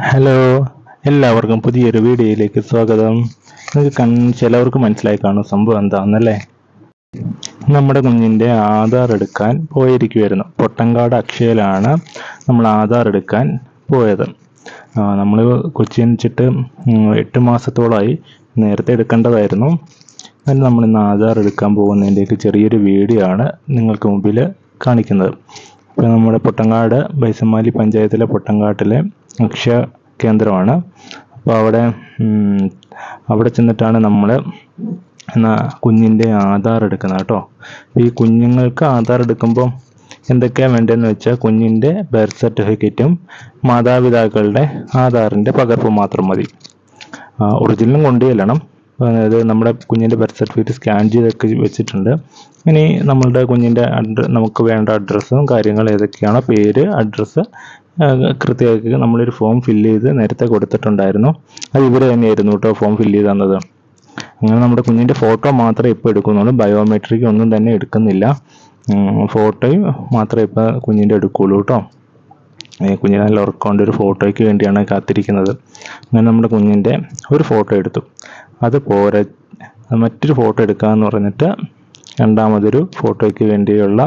Hello, എല്ലാവർക്കും പുതിയൊരു വീഡിയോയിലേക്ക് സ്വാഗതം. നിങ്ങൾക്ക് ചിലവർക്ക് മനസ്സിലായി കാണും സംഭവം എന്താണെന്നല്ലേ. നമ്മുടെ കുഞ്ഞിൻ്റെ ആധാർ എടുക്കാൻ പോയിരിക്കുമായിരുന്നു. പൊട്ടങ്കാട് അക്ഷയയിലാണ് നമ്മൾ ആധാർ എടുക്കാൻ പോയത്. നമ്മൾ കൊച്ചി ജനിച്ചിട്ട് 8 മാസത്തോളമായി. നേരത്തെ എടുക്കേണ്ടതായിരുന്നു. അതിന് നമ്മളിന്ന് ആധാർ എടുക്കാൻ പോകുന്നതിൻ്റെയൊക്കെ ചെറിയൊരു വീഡിയോ ആണ് നിങ്ങൾക്ക് മുമ്പിൽ കാണിക്കുന്നത്. ഇപ്പോൾ നമ്മുടെ പൊട്ടങ്കാട് ബൈസമ്മാലി പഞ്ചായത്തിലെ പൊട്ടങ്കാട്ടിലെ അക്ഷയ കേന്ദ്രമാണ്. അപ്പോൾ അവിടെ ചെന്നിട്ടാണ് നമ്മൾ കുഞ്ഞിൻ്റെ ആധാർ എടുക്കുന്നത് കേട്ടോ. ഈ കുഞ്ഞുങ്ങൾക്ക് ആധാർ എടുക്കുമ്പോൾ എന്തൊക്കെയാണ് വേണ്ടതെന്ന് വെച്ചാൽ കുഞ്ഞിൻ്റെ ബർത്ത് സർട്ടിഫിക്കറ്റും മാതാപിതാക്കളുടെ ആധാറിൻ്റെ പകർപ്പ് മാത്രം മതി. ഒറിജിനലും കൊണ്ടുചെല്ലണം. അതായത് നമ്മുടെ കുഞ്ഞിൻ്റെ ബർത്ത് സർട്ടിഫിക്കറ്റ് സ്കാൻ ചെയ്തൊക്കെ വെച്ചിട്ടുണ്ട്. ഇനി നമ്മളുടെ കുഞ്ഞിൻ്റെ നമുക്ക് വേണ്ട അഡ്രസ്സും കാര്യങ്ങളും ഏതൊക്കെയാണോ, പേര്, അഡ്രസ്സ് കൃത്യമാക്കി നമ്മളൊരു ഫോം ഫില്ല് ചെയ്ത് നേരത്തെ കൊടുത്തിട്ടുണ്ടായിരുന്നു. അത് ഇവർ തന്നെയായിരുന്നു കേട്ടോ ഫോം ഫില്ല് ചെയ്ത് തന്നത്. അങ്ങനെ നമ്മുടെ കുഞ്ഞിൻ്റെ ഫോട്ടോ മാത്രമേ ഇപ്പോൾ എടുക്കുന്നുള്ളൂ. ബയോമെട്രിക് ഒന്നും തന്നെ എടുക്കുന്നില്ല. ഫോട്ടോയും മാത്രമേ ഇപ്പോൾ കുഞ്ഞിൻ്റെ എടുക്കുകയുള്ളൂ കേട്ടോ. കുഞ്ഞിനെ നല്ല ഉറക്കൊണ്ട് ഒരു ഫോട്ടോയ്ക്ക് വേണ്ടിയാണ് കാത്തിരിക്കുന്നത്. അങ്ങനെ നമ്മുടെ കുഞ്ഞിൻ്റെ ഒരു ഫോട്ടോ എടുത്തു. അത് പോരെ, മറ്റൊരു ഫോട്ടോ എടുക്കാമെന്ന് പറഞ്ഞിട്ട് രണ്ടാമതൊരു ഫോട്ടോയ്ക്ക് വേണ്ടിയുള്ള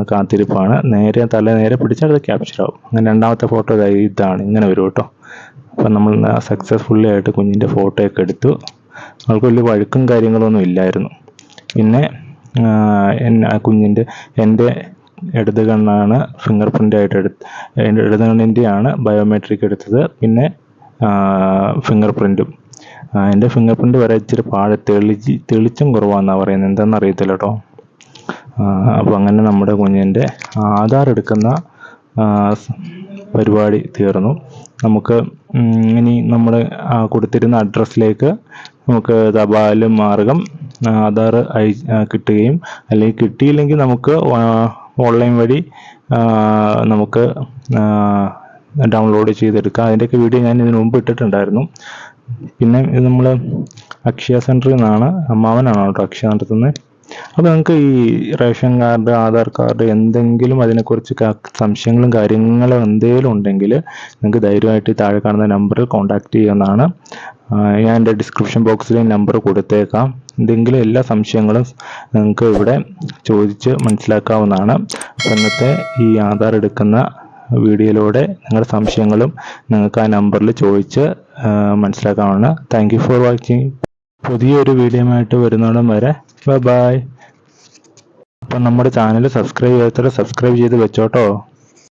കാത്തിരിപ്പാണ്. നേരെ പിടിച്ചാൽ അത് ക്യാപ്ചർ ആവും. അങ്ങനെ രണ്ടാമത്തെ ഫോട്ടോ ഇതാണ്, ഇങ്ങനെ വരും കേട്ടോ. അപ്പം നമ്മൾ സക്സസ്ഫുള്ളി ആയിട്ട് കുഞ്ഞിൻ്റെ ഫോട്ടോയൊക്കെ എടുത്തു. അവൾക്ക് വലിയ വഴുക്കും കാര്യങ്ങളൊന്നും ഇല്ലായിരുന്നു. പിന്നെ എൻ്റെ ഇടത് കണ്ണാണ് ഫിംഗർ പ്രിൻ്റ് ആയിട്ട് എൻ്റെ ഇടത് കണ്ണിൻ്റെയാണ് ബയോമെട്രിക് എടുത്തത്. പിന്നെ ഫിംഗർ പ്രിൻറ്റും. എൻ്റെ ഫിംഗർ പ്രിൻ്റ് വരെ ഇച്ചിരി തെളിച്ചം കുറവാണെന്നാണ് പറയുന്നത്. എന്താണെന്ന് അറിയത്തില്ല കേട്ടോ. അപ്പോൾ അങ്ങനെ നമ്മുടെ കുഞ്ഞിൻ്റെ ആധാർ എടുക്കുന്ന പരിപാടി തീർന്നു. നമുക്ക് ഇനി നമ്മൾ കൊടുത്തിരുന്ന അഡ്രസ്സിലേക്ക് നമുക്ക് തപാൽ മാർഗം ആധാർ കിട്ടുകയും, അല്ലെങ്കിൽ കിട്ടിയില്ലെങ്കിൽ നമുക്ക് ഓൺലൈൻ വഴി നമുക്ക് ഡൗൺലോഡ് ചെയ്തെടുക്കാം. അതിൻ്റെയൊക്കെ വീഡിയോ ഞാൻ ഇതിനു മുമ്പ് ഇട്ടിട്ടുണ്ടായിരുന്നു. പിന്നെ ഇത് നമ്മൾ അക്ഷയ സെൻറ്ററിൽ നിന്നാണ്, അമ്മാവനാണ് കേട്ടോ അക്ഷയ നടത്തുന്നത്. അപ്പോൾ നിങ്ങൾക്ക് ഈ റേഷൻ കാർഡ്, ആധാർ കാർഡ്, എന്തെങ്കിലും അതിനെക്കുറിച്ച് സംശയങ്ങളും കാര്യങ്ങളും എന്തെങ്കിലും ഉണ്ടെങ്കിൽ നിങ്ങൾക്ക് ധൈര്യമായിട്ട് താഴെ കാണുന്ന നമ്പറിൽ കോൺടാക്റ്റ് ചെയ്യാവുന്നതാണ്. ഞാൻ എൻ്റെ ഡിസ്ക്രിപ്ഷൻ ബോക്സിൽ നമ്പർ കൊടുത്തേക്കാം. എന്തെങ്കിലും എല്ലാ സംശയങ്ങളും നിങ്ങൾക്ക് ഇവിടെ ചോദിച്ച് മനസ്സിലാക്കാവുന്നതാണ്. അപ്പോൾ ഇന്നത്തെ ഈ ആധാർ എടുക്കുന്ന വീഡിയോയിലൂടെ നിങ്ങളുടെ സംശയങ്ങളും നിങ്ങൾക്ക് ആ നമ്പറിൽ ചോദിച്ച് മനസ്സിലാക്കാവുന്നതാണ്. Thank you for watching. പുതിയൊരു വീഡിയോയുമായിട്ട് വരുന്നിടം വരെ ബൈ. അപ്പം നമ്മുടെ ചാനൽ സബ്സ്ക്രൈബ് ചെയ്യാത്തവരെ സബ്സ്ക്രൈബ് ചെയ്ത് വെച്ചോട്ടോ.